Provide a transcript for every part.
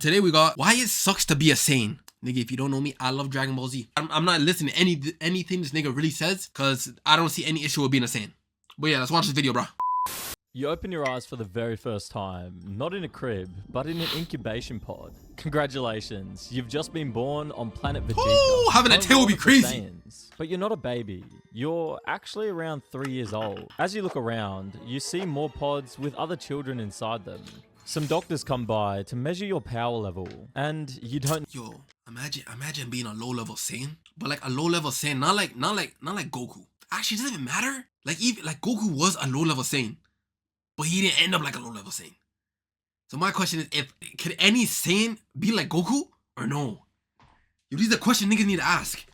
today we got why it sucks to be a Saiyan. Nigga, if you don't know me, I love Dragon Ball Z. I'm not listening to anything this nigga really says, because I don't see any issue with being a Saiyan. But yeah, let's watch this video, bro. You open your eyes for the very first time, not in a crib, but in an incubation pod. Congratulations, you've just been born on planet Vegeta. Oh, having a tail would be crazy. Saiyans. But you're not a baby. You're actually around 3 years old. As you look around, you see more pods with other children inside them. Some doctors come by to measure your power level, and you don't. Yo, imagine being a low-level Saiyan, but like a low-level Saiyan, not like Goku. Actually, it doesn't even matter. Like Goku was a low-level Saiyan, but he didn't end up like a low-level Saiyan. So my question is, could any Saiyan be like Goku or no? Yo, these are the questions niggas need to ask.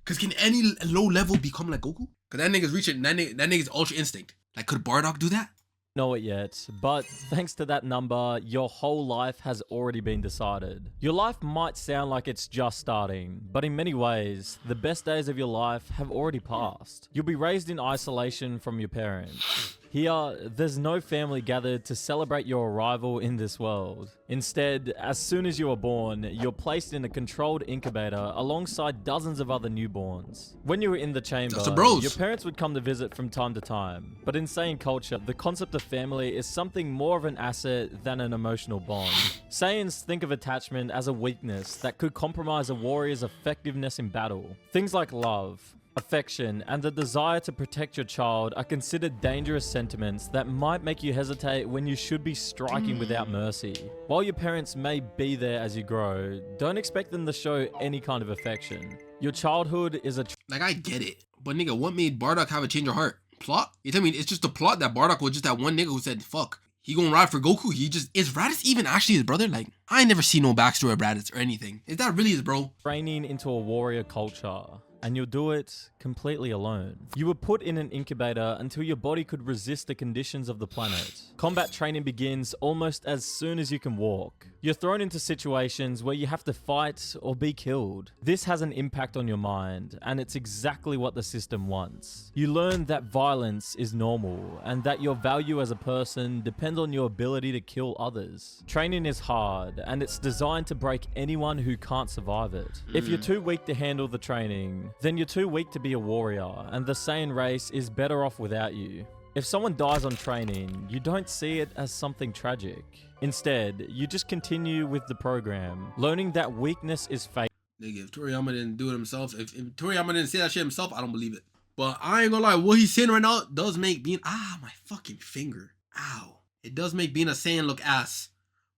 Cause can any low level become like Goku? Cause that nigga's reaching that nigga's Ultra Instinct. Like, could Bardock do that? Know it yet, but thanks to that number, your whole life has already been decided. Your life might sound like it's just starting, but in many ways, the best days of your life have already passed. You'll be raised in isolation from your parents. Here, there's no family gathered to celebrate your arrival in this world. Instead, as soon as you are born, you're placed in a controlled incubator alongside dozens of other newborns. When you were in the chamber, your parents would come to visit from time to time. But in Saiyan culture, the concept of family is something more of an asset than an emotional bond. Saiyans think of attachment as a weakness that could compromise a warrior's effectiveness in battle. Things like love, affection, and the desire to protect your child are considered dangerous sentiments that might make you hesitate when you should be striking without mercy. While your parents may be there as you grow, don't expect them to show any kind of affection. Your childhood is like, I get it, but nigga, what made Bardock have a change of heart? Plot? You tell me it's just the plot that Bardock was just that one nigga who said, fuck, he gonna ride for Goku? Is Raditz even actually his brother? Like, I ain't never seen no backstory of Raditz or anything. Is that really his bro? Training into a warrior culture, and you'll do it completely alone. You were put in an incubator until your body could resist the conditions of the planet. Combat training begins almost as soon as you can walk. You're thrown into situations where you have to fight or be killed. This has an impact on your mind, and it's exactly what the system wants. You learn that violence is normal, and that your value as a person depends on your ability to kill others. Training is hard, and it's designed to break anyone who can't survive it. If you're too weak to handle the training, then you're too weak to be a warrior, and the Saiyan race is better off without you. If someone dies on training, you don't see it as something tragic. Instead, you just continue with the program, learning that weakness is fate. Nigga, if Toriyama didn't do it himself, if Toriyama didn't say that shit himself, I don't believe it. But I ain't gonna lie, what he's saying right now does make being, my fucking finger. Ow. It does make being a Saiyan look ass.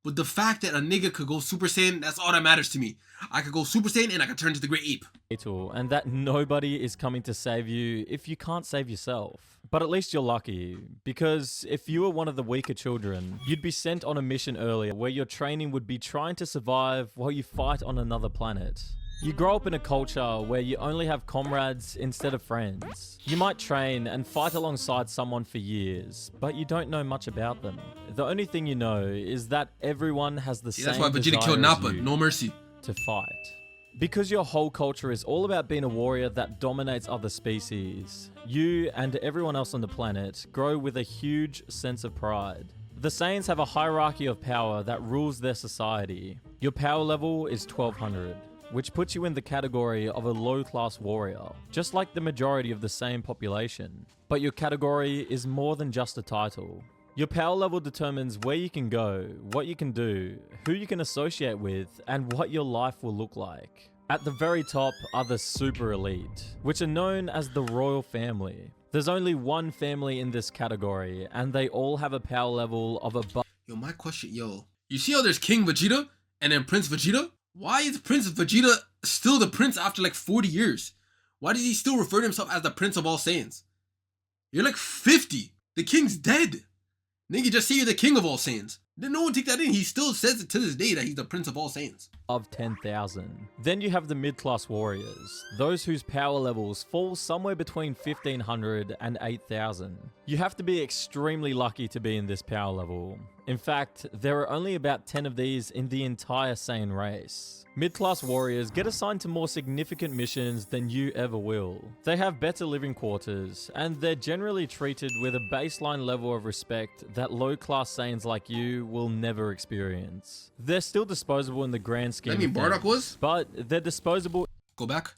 But the fact that a nigga could go Super Saiyan, that's all that matters to me. I could go Super Saiyan and I could turn into the Great Ape. And that nobody is coming to save you if you can't save yourself. But at least you're lucky, because if you were one of the weaker children, you'd be sent on a mission earlier where your training would be trying to survive while you fight on another planet. You grow up in a culture where you only have comrades instead of friends. You might train and fight alongside someone for years, but you don't know much about them. The only thing you know is that everyone has the same that's why Vegeta desire killed as Nappa, you no mercy. to fight. Because your whole culture is all about being a warrior that dominates other species, you and everyone else on the planet grow with a huge sense of pride. The Saiyans have a hierarchy of power that rules their society. Your power level is 1200. Which puts you in the category of a low-class warrior, just like the majority of the same population. But your category is more than just a title. Your power level determines where you can go, what you can do, who you can associate with, and what your life will look like. At the very top are the super elite, which are known as the royal family. There's only one family in this category, and they all have a power level of above. Yo, my question, you see how there's King Vegeta and then Prince Vegeta? Why is Prince Vegeta still the prince after like 40 years? Why does he still refer to himself as the Prince of all Saiyans? You're like 50. The king's dead. Nigga, just say you're the king of all Saiyans. Then no one take that in. He still says it to this day that he's the Prince of all Saiyans. Of 10,000. Then you have the mid-class warriors, those whose power levels fall somewhere between 1,500 and 8,000. You have to be extremely lucky to be in this power level. In fact, there are only about 10 of these in the entire Saiyan race. Mid-class warriors get assigned to more significant missions than you ever will. They have better living quarters, and they're generally treated with a baseline level of respect that low-class Saiyans like you will never experience. They're still disposable in the grand scheme of Bardock things, was? but they're disposable Go back.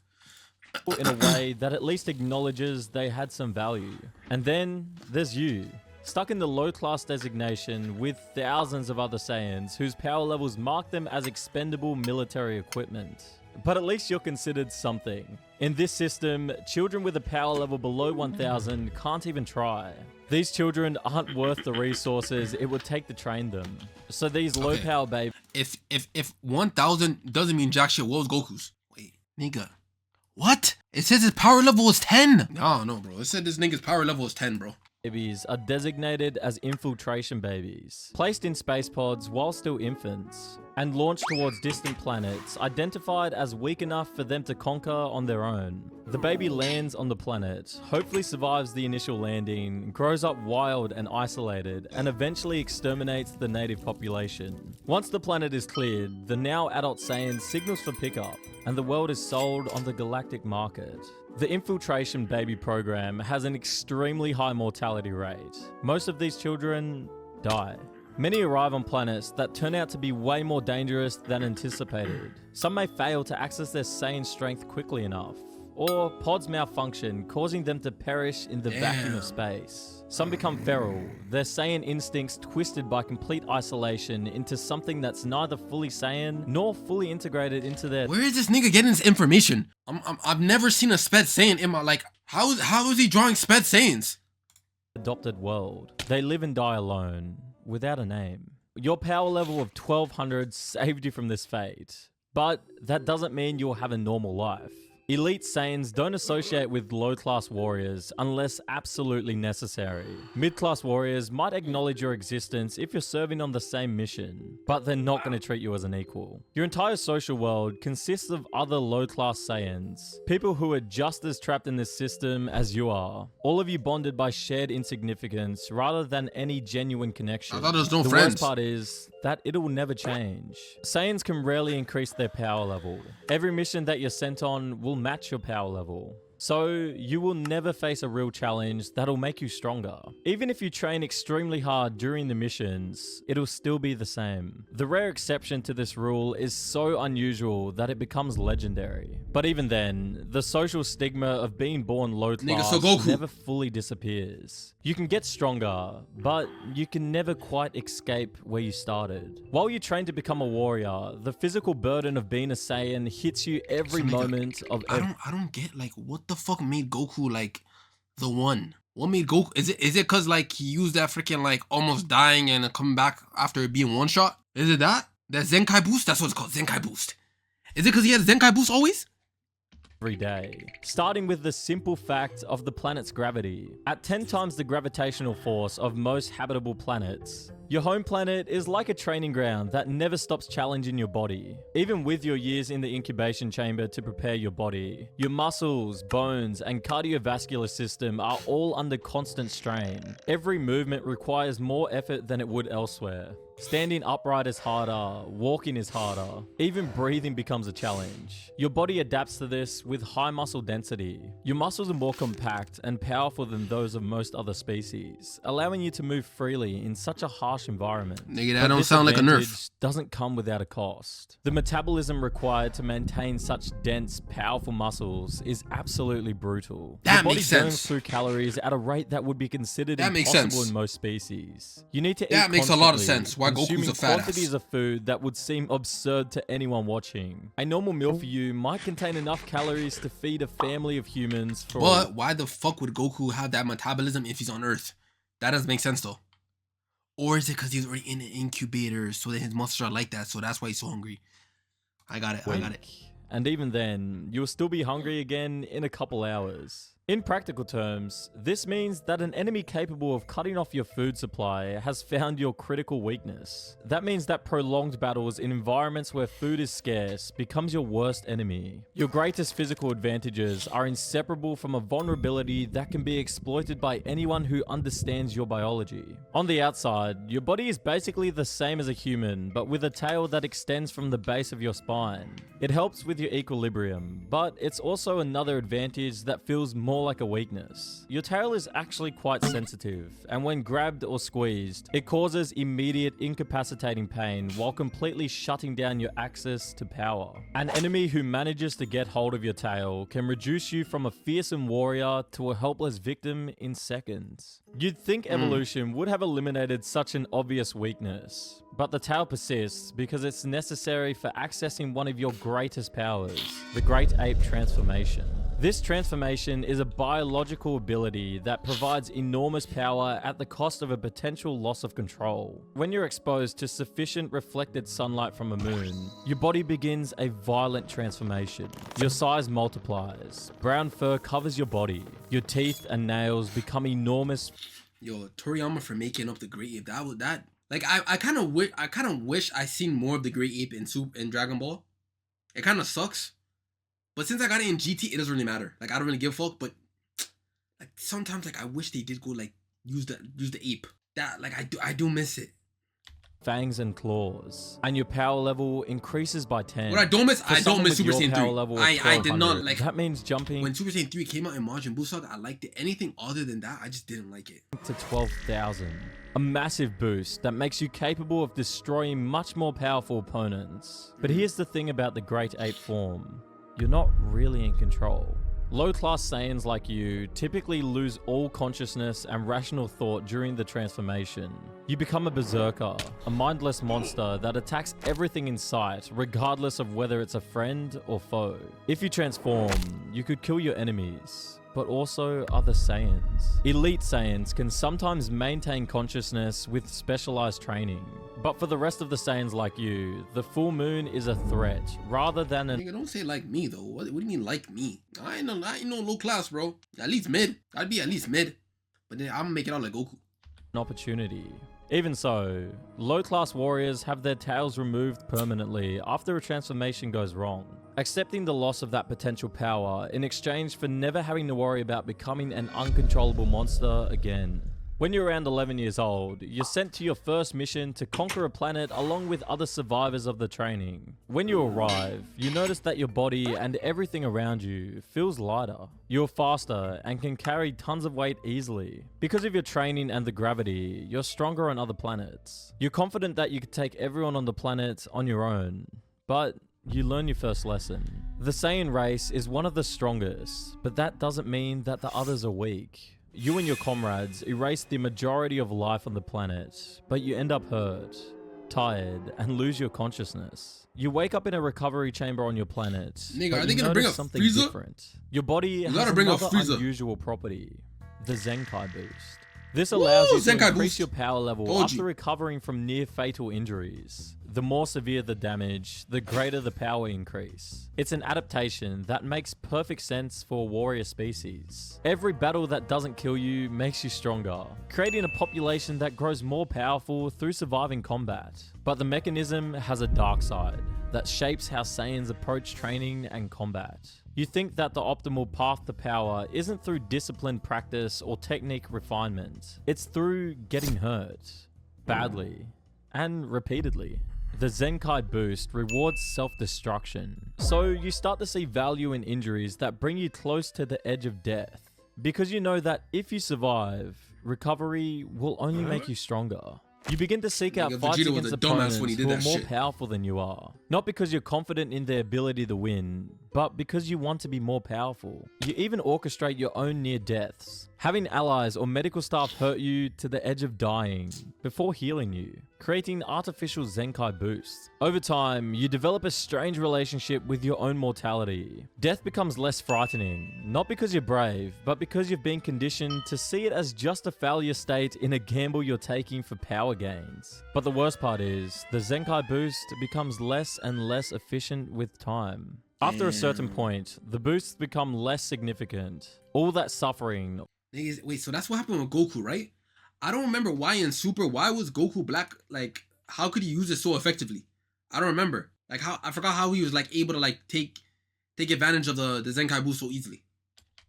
in a way that at least acknowledges they had some value. And then there's you, stuck in the low-class designation with thousands of other Saiyans whose power levels mark them as expendable military equipment. But at least you're considered something. In this system, children with a power level below 1000 can't even try. These children aren't worth the resources it would take to train them. So these low-power babies... If 1000 doesn't mean jack shit, what was Goku's? Wait, nigga. What? It says his power level is 10. No, bro. It said this nigga's power level is 10, bro. Babies are designated as infiltration babies, placed in space pods while still infants, and launched towards distant planets identified as weak enough for them to conquer on their own. The baby lands on the planet, hopefully survives the initial landing, grows up wild and isolated, and eventually exterminates the native population. Once the planet is cleared, the now adult Saiyan signals for pickup, and the world is sold on the galactic market. The infiltration baby program has an extremely high mortality rate. Most of these children die. Many arrive on planets that turn out to be way more dangerous than anticipated. Some may fail to access their Saiyan strength quickly enough, or pods malfunction, causing them to perish in the vacuum of space. Some become feral, their Saiyan instincts twisted by complete isolation into something that's neither fully Saiyan nor fully integrated into their... Where is this nigga getting this information? I've never seen a Sped Saiyan in my... Like, how is he drawing Sped Saiyans? ...adopted world. They live and die alone, without a name. Your power level of 1200 saved you from this fate, but that doesn't mean you'll have a normal life. Elite Saiyans don't associate with low-class warriors unless absolutely necessary. Mid-class warriors might acknowledge your existence if you're serving on the same mission, but they're not going to treat you as an equal. Your entire social world consists of other low-class Saiyans, people who are just as trapped in this system as you are. All of you bonded by shared insignificance rather than any genuine connection. I thought there was no the friends. worst part is that it'll never change. Saiyans can rarely increase their power level. Every mission that you're sent on will match your power level. So you will never face a real challenge that'll make you stronger. Even if you train extremely hard during the missions, it'll still be the same. The rare exception to this rule is so unusual that it becomes legendary. But even then, the social stigma of being born low class never fully disappears. You can get stronger, but you can never quite escape where you started. While you train to become a warrior, the physical burden of being a Saiyan hits you every moment of... I don't get, like, what the fuck made Goku, like, the one? What made Goku... Is it cause, like, he used that freaking, like, almost dying and coming back after being one shot? Is it that? That Zenkai boost? That's what it's called, Zenkai boost. Is it cause he has Zenkai boost always? Every day. Starting with the simple fact of the planet's gravity. At 10 times the gravitational force of most habitable planets, your home planet is like a training ground that never stops challenging your body. Even with your years in the incubation chamber to prepare your body, your muscles, bones, and cardiovascular system are all under constant strain. Every movement requires more effort than it would elsewhere. Standing upright is harder, walking is harder, even breathing becomes a challenge. Your body adapts to this with high muscle density. Your muscles are more compact and powerful than those of most other species, allowing you to move freely in such a harsh environment. Nigga, that don't sound like a nerf. Doesn't come without a cost. The metabolism required to maintain such dense, powerful muscles is absolutely brutal. That Your makes body sense. burns through calories at a rate that would be considered That makes impossible sense. in most species. You need to eat That makes a lot of constantly, sense. Why Goku's consuming a fat quantities ass. of food that would seem absurd to anyone watching. A normal meal for you might contain enough calories to feed a family of humans for... But why the fuck would Goku have that metabolism if he's on Earth? That doesn't make sense though. Or is it because he's already in an incubator so that his muscles are like that, so that's why he's so hungry? I got it. And even then, you'll still be hungry again in a couple hours. In practical terms, this means that an enemy capable of cutting off your food supply has found your critical weakness. That means that prolonged battles in environments where food is scarce becomes your worst enemy. Your greatest physical advantages are inseparable from a vulnerability that can be exploited by anyone who understands your biology. On the outside, your body is basically the same as a human, but with a tail that extends from the base of your spine. It helps with your equilibrium, but it's also another advantage that feels more like a weakness. Your tail is actually quite sensitive, and when grabbed or squeezed, it causes immediate incapacitating pain while completely shutting down your access to power. An enemy who manages to get hold of your tail can reduce you from a fearsome warrior to a helpless victim in seconds. You'd think evolution would have eliminated such an obvious weakness, but the tail persists because it's necessary for accessing one of your greatest powers, the Great Ape Transformation. This transformation is a biological ability that provides enormous power at the cost of a potential loss of control. When you're exposed to sufficient reflected sunlight from a moon, your body begins a violent transformation. Your size multiplies, brown fur covers your body, your teeth and nails become enormous. Yo, Toriyama for making up the Great Ape. That. Like I kind of wish I seen more of the Great Ape in Dragon Ball. It kind of sucks. But since I got it in GT, it doesn't really matter. Like I don't really give a fuck. But like sometimes, like I wish they did go like use the ape. That like I do miss it. Fangs and claws, and your power level increases by 10. What I don't miss Super Saiyan 3. I did not like. That means jumping when Super Saiyan 3 came out in Majin Buu Saga, I liked it. Anything other than that, I just didn't like it. To 12,000. A massive boost that makes you capable of destroying much more powerful opponents. But here's the thing about the Great Ape form. You're not really in control. Low-class Saiyans like you typically lose all consciousness and rational thought during the transformation. You become a berserker, a mindless monster that attacks everything in sight, regardless of whether it's a friend or foe. If you transform, you could kill your enemies, but also other Saiyans. Elite Saiyans can sometimes maintain consciousness with specialized training. But for the rest of the Saiyans like you, the full moon is a threat rather than an— Nigga, don't say like me though. What do you mean like me? I ain't no low class, bro. At least mid. I'd be at least mid. But then I'm gonna make it out like Goku. An opportunity. Even so, low-class warriors have their tails removed permanently after a transformation goes wrong, accepting the loss of that potential power in exchange for never having to worry about becoming an uncontrollable monster again. When you're around 11 years old, you're sent to your first mission to conquer a planet along with other survivors of the training. When you arrive, you notice that your body and everything around you feels lighter. You're faster and can carry tons of weight easily. Because of your training and the gravity, you're stronger on other planets. You're confident that you could take everyone on the planet on your own, but you learn your first lesson. The Saiyan race is one of the strongest, but that doesn't mean that the others are weak. You and your comrades erase the majority of life on the planet, but you end up hurt, tired, and lose your consciousness. You wake up in a recovery chamber on your planet, Nigga, but are they you gonna bring notice up something Frieza? different. Your body has gotta bring up another Frieza. unusual property, the Zenkai boost. This allows you to Zenkai increase boost. your power level Told after you. recovering from near-fatal injuries. The more severe the damage, the greater the power increase. It's an adaptation that makes perfect sense for a warrior species. Every battle that doesn't kill you makes you stronger, creating a population that grows more powerful through surviving combat. But the mechanism has a dark side that shapes how Saiyans approach training and combat. You think that the optimal path to power isn't through disciplined practice or technique refinement. It's through getting hurt, badly, and repeatedly. The Zenkai boost rewards self-destruction, so you start to see value in injuries that bring you close to the edge of death, because you know that if you survive, recovery will only make you stronger. You begin to seek out Nigga, fights Vegeta was against a dumbass when he opponents did who are that more shit. powerful than you are. Not because you're confident in their ability to win, but because you want to be more powerful. You even orchestrate your own near deaths, having allies or medical staff hurt you to the edge of dying before healing you, creating artificial Zenkai boosts. Over time, you develop a strange relationship with your own mortality. Death becomes less frightening, not because you're brave, but because you've been conditioned to see it as just a failure state in a gamble you're taking for power gains. But the worst part is, the Zenkai boost becomes less and less efficient with time. After a certain Damn. point, the boosts become less significant. All that suffering. Niggas, wait, so that's what happened with Goku, right? I don't remember why in Super, why was Goku black? Like, how could he use it so effectively? I don't remember. Like, how I forgot how he was like able to like take advantage of the Zenkai boost so easily.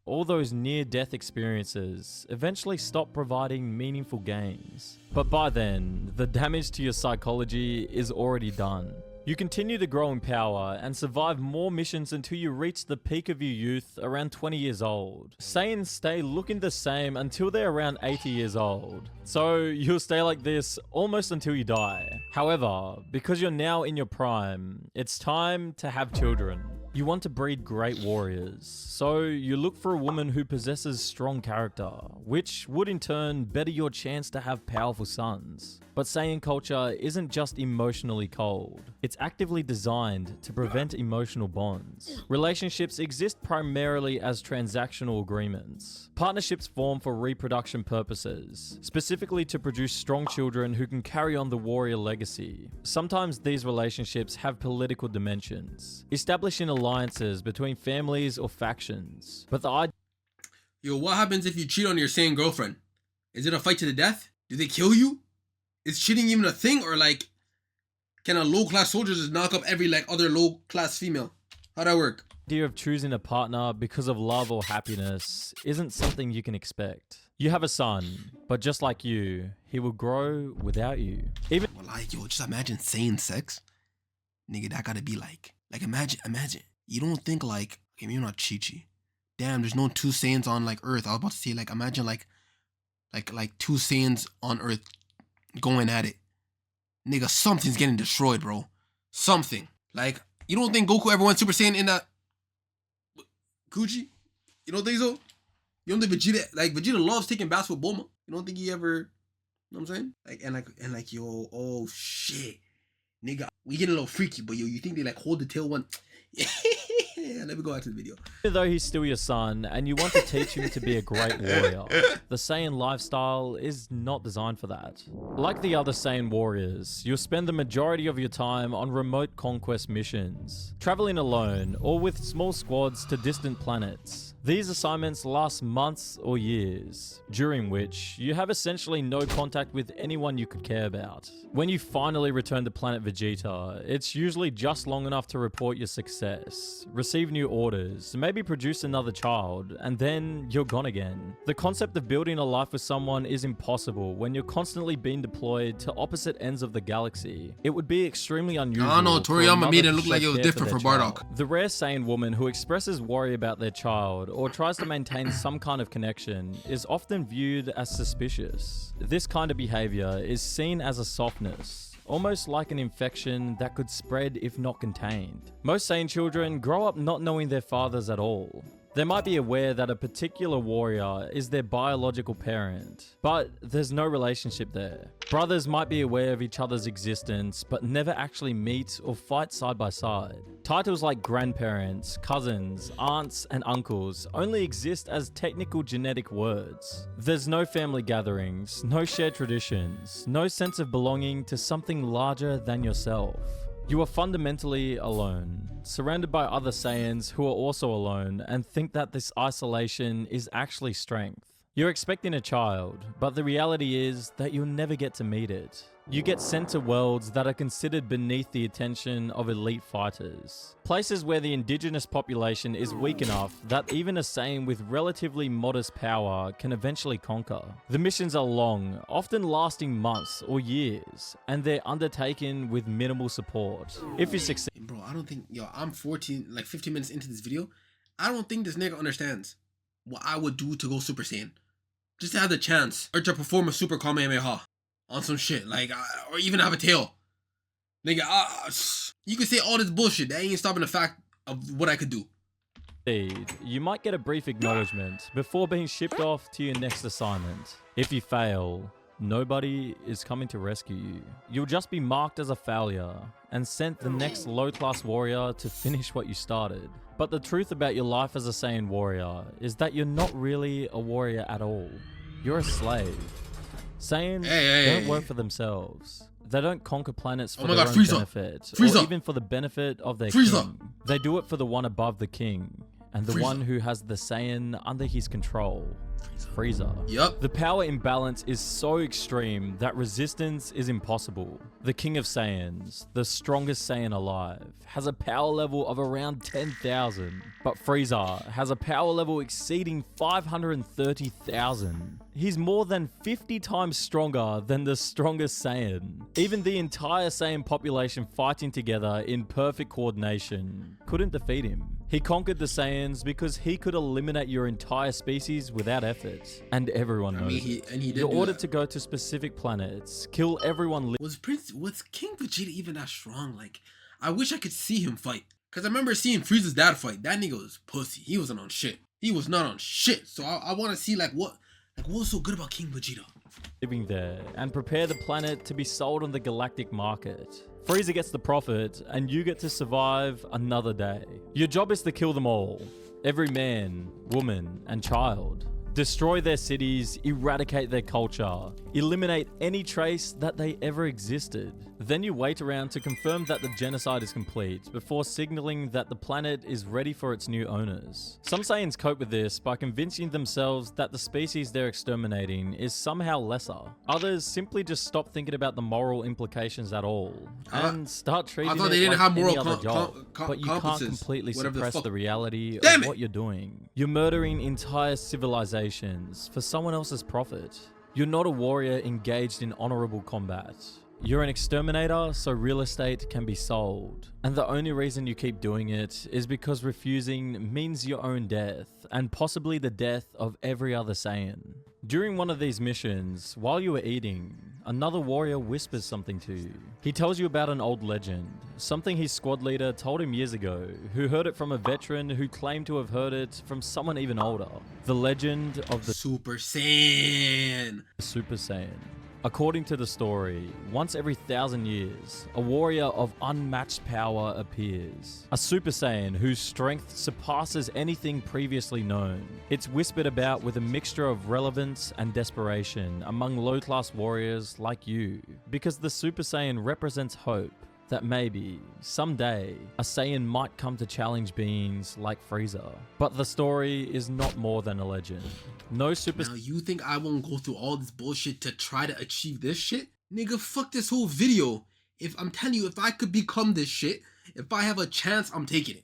All those near-death experiences eventually stop providing meaningful gains. But by then, the damage to your psychology is already done. You continue to grow in power and survive more missions until you reach the peak of your youth around 20 years old. Saiyans stay looking the same until they're around 80 years old. So you'll stay like this almost until you die. However, because you're now in your prime, it's time to have children. You want to breed great warriors, so you look for a woman who possesses strong character, which would in turn better your chance to have powerful sons. But Saiyan culture isn't just emotionally cold, it's actively designed to prevent emotional bonds. Relationships exist primarily as transactional agreements. Partnerships form for reproduction purposes, specifically to produce strong children who can carry on the warrior legacy. Sometimes these relationships have political dimensions, establishing alliances between families or factions. But the idea. Yo, what happens if you cheat on your Saiyan girlfriend? Is it a fight to the death? Do they kill you? Is cheating even a thing, or like, can a low-class soldier just knock up every like other low-class female? How'd that work? idea of choosing a partner because of love or happiness isn't something you can expect. You have a son, but just like you, he will grow without you. Even Well, like, yo, just imagine Saiyan sex. Nigga, that gotta be like imagine. You don't think like, okay, maybe not Chi-Chi. Damn, there's no two Saiyans on like Earth. I was about to say like, imagine like two Saiyans on Earth going at it. Nigga, something's getting destroyed, bro. Something. Like, you don't think Goku ever went Super Saiyan in that Gucci? You don't think so? You don't think Vegeta loves taking baths with Bulma? You don't think he ever, you know what I'm saying? Like, yo, oh shit. Nigga, we get a little freaky, but yo, you think they like hold the tail one? Yeah, let me go back to the video. Even though he's still your son and you want to teach him to be a great warrior, the Saiyan lifestyle is not designed for that. Like the other Saiyan warriors, you'll spend the majority of your time on remote conquest missions, traveling alone or with small squads to distant planets. These assignments last months or years, during which you have essentially no contact with anyone you could care about. When you finally return to planet Vegeta, it's usually just long enough to report your success, receive new orders, maybe produce another child, and then you're gone again. The concept of building a life with someone is impossible when you're constantly being deployed to opposite ends of the galaxy. It would be extremely unusual. I don't know, for Toriyama another made it to look show like it was care different their for Bardock. child. The rare Saiyan woman who expresses worry about their child or tries to maintain some kind of connection is often viewed as suspicious. This kind of behavior is seen as a softness, almost like an infection that could spread if not contained. Most Saiyan children grow up not knowing their fathers at all. They might be aware that a particular warrior is their biological parent, but there's no relationship there. Brothers might be aware of each other's existence, but never actually meet or fight side by side. Titles like grandparents, cousins, aunts, and uncles only exist as technical genetic words. There's no family gatherings, no shared traditions, no sense of belonging to something larger than yourself. You are fundamentally alone, surrounded by other Saiyans who are also alone and think that this isolation is actually strength. You're expecting a child, but the reality is that you'll never get to meet it. You get sent to worlds that are considered beneath the attention of elite fighters. Places where the indigenous population is weak enough that even a Saiyan with relatively modest power can eventually conquer. The missions are long, often lasting months or years, and they're undertaken with minimal support. If you succeed, Bro, I don't think, yo, I'm 15 minutes into this video. I don't think this nigga understands what I would do to go Super Saiyan. Just to have the chance, or to perform a Super Kamehameha on some shit, like, or even have a tail. Nigga, you can say all this bullshit, that ain't stopping the fact of what I could do. you might get a brief acknowledgement before being shipped off to your next assignment. If you fail, nobody is coming to rescue you. You'll just be marked as a failure and sent the next low-class warrior to finish what you started. But the truth about your life as a Saiyan warrior is that you're not really a warrior at all. You're a slave. Saiyans don't work for themselves. They don't conquer planets for my their God, own Frieza. benefit, Frieza. or even for the benefit of their Frieza. king. They do it for the one above the king, and the Frieza. one who has the Saiyan under his control. Frieza. Yup. The power imbalance is so extreme that resistance is impossible. The King of Saiyans, the strongest Saiyan alive, has a power level of around 10,000, but Frieza has a power level exceeding 530,000. He's more than 50 times stronger than the strongest Saiyan. Even the entire Saiyan population fighting together in perfect coordination couldn't defeat him. He conquered the Saiyans because he could eliminate your entire species without effort, and everyone knows it. He did You're do ordered that. to go to specific planets, kill everyone. Was King Vegeta even that strong? Like, I wish I could see him fight. Cause I remember seeing Frieza's dad fight. That nigga was pussy. He wasn't on shit. He was not on shit. So I want to see what was so good about King Vegeta. Living there and prepare the planet to be sold on the galactic market. Frieza gets the profit and you get to survive another day. Your job is to kill them all. Every man, woman, and child. Destroy their cities, eradicate their culture, eliminate any trace that they ever existed. Then you wait around to confirm that the genocide is complete before signaling that the planet is ready for its new owners. Some Saiyans cope with this by convincing themselves that the species they're exterminating is somehow lesser. Others simply just stop thinking about the moral implications at all and start treating thought it they didn't like have any moral other job. But you can't compasses, completely whatever the suppress fuck. the reality Damn of it! what you're doing. You're murdering entire civilizations for someone else's profit. You're not a warrior engaged in honorable combat. You're an exterminator, so real estate can be sold. And the only reason you keep doing it is because refusing means your own death, and possibly the death of every other Saiyan. During one of these missions, while you were eating, another warrior whispers something to you. He tells you about an old legend, something his squad leader told him years ago, who heard it from a veteran who claimed to have heard it from someone even older. The legend of the Super Saiyan. Super Saiyan. According to the story, once every 1,000 years, a warrior of unmatched power appears. A Super Saiyan whose strength surpasses anything previously known. It's whispered about with a mixture of relevance and desperation among low-class warriors like you, because the Super Saiyan represents hope that maybe, someday, a Saiyan might come to challenge beings like Frieza. But the story is not more than a legend. No Super Now you think I won't go through all this bullshit to try to achieve this shit? Nigga, fuck this whole video. If I'm telling you, if I could become this shit, if I have a chance, I'm taking it.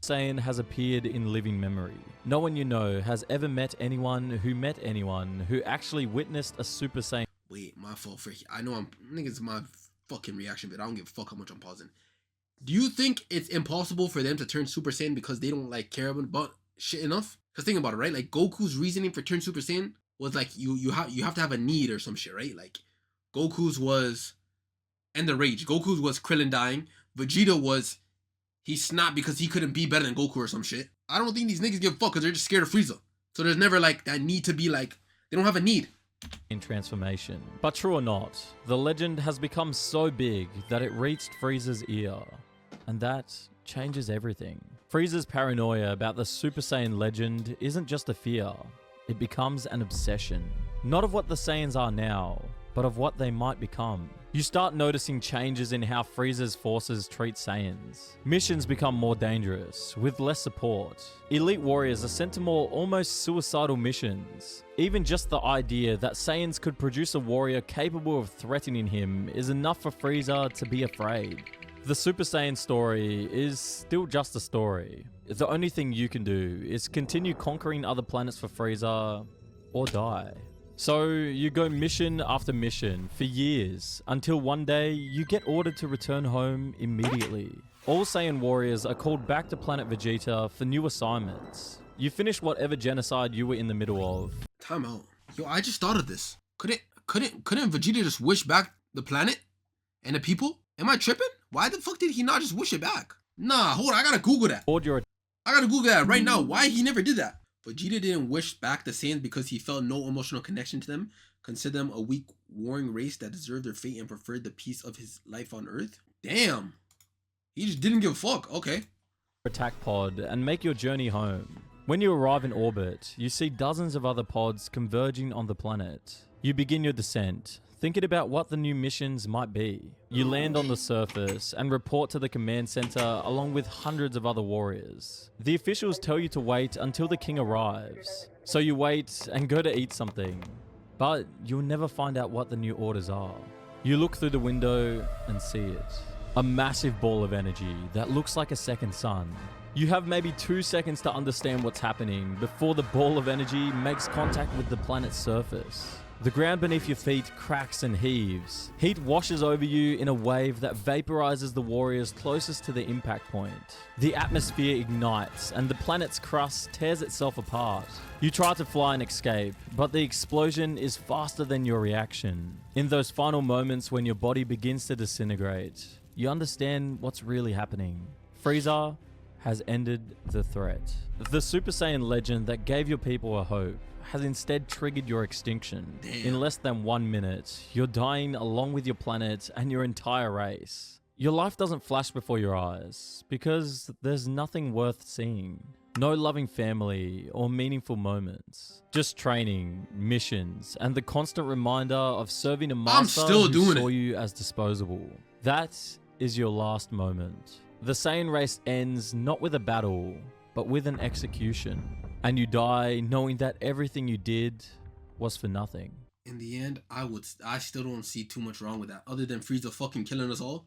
Saiyan has appeared in living memory. No one you know has ever met anyone who actually witnessed a Super Saiyan. Wait, my fault for I know niggas my fucking reaction, but I don't give a fuck how much I'm pausing. Do you think it's impossible for them to turn Super Saiyan because they don't like care about shit enough? Because think about it, right? Like Goku's reasoning for turn Super Saiyan was like you have to have a need or some shit, right? Like Goku's was end the rage. Goku's was Krillin dying. Vegeta was he snapped because he couldn't be better than Goku or some shit. I don't think these niggas give a fuck because they're just scared of Frieza. So there's never like that need to be like they don't have a need. In transformation. But true or not, the legend has become so big that it reached Frieza's ear. And that changes everything. Frieza's paranoia about the Super Saiyan legend isn't just a fear, it becomes an obsession. Not of what the Saiyans are now, but of what they might become. You start noticing changes in how Frieza's forces treat Saiyans. Missions become more dangerous, with less support. Elite warriors are sent to more almost suicidal missions. Even just the idea that Saiyans could produce a warrior capable of threatening him is enough for Frieza to be afraid. The Super Saiyan story is still just a story. The only thing you can do is continue conquering other planets for Frieza, or die. So you go mission after mission for years, until one day you get ordered to return home immediately. All Saiyan warriors are called back to planet Vegeta for new assignments. You finish whatever genocide you were in the middle of. Time out. Yo, I just thought of this. Couldn't Vegeta just wish back the planet and the people? Am I tripping? Why the fuck did he not just wish it back? Nah, hold on, I gotta Google that. I gotta Google that right now. Why he never did that? Vegeta didn't wish back the Saiyans because he felt no emotional connection to them, considered them a weak, warring race that deserved their fate and preferred the peace of his life on Earth. Damn. He just didn't give a fuck. Okay. Attack pod and make your journey home. When you arrive in orbit, you see dozens of other pods converging on the planet. You begin your descent, thinking about what the new missions might be. You land on the surface and report to the command center along with hundreds of other warriors. The officials tell you to wait until the king arrives. So you wait and go to eat something. But you'll never find out what the new orders are. You look through the window and see it. A massive ball of energy that looks like a second sun. You have maybe 2 seconds to understand what's happening before the ball of energy makes contact with the planet's surface. The ground beneath your feet cracks and heaves. Heat washes over you in a wave that vaporizes the warriors closest to the impact point. The atmosphere ignites and the planet's crust tears itself apart. You try to fly and escape, but the explosion is faster than your reaction. In those final moments when your body begins to disintegrate, you understand what's really happening. Frieza has ended the threat. The Super Saiyan legend that gave your people a hope has instead triggered your extinction. Damn. In less than 1 minute, you're dying along with your planet and your entire race. Your life doesn't flash before your eyes because there's nothing worth seeing. No loving family or meaningful moments. Just training, missions, and the constant reminder of serving a master who saw you as disposable. That is your last moment. The Saiyan race ends not with a battle, but with an execution. And you die knowing that everything you did was for nothing. In the end, I still don't see too much wrong with that, other than Frieza fucking killing us all.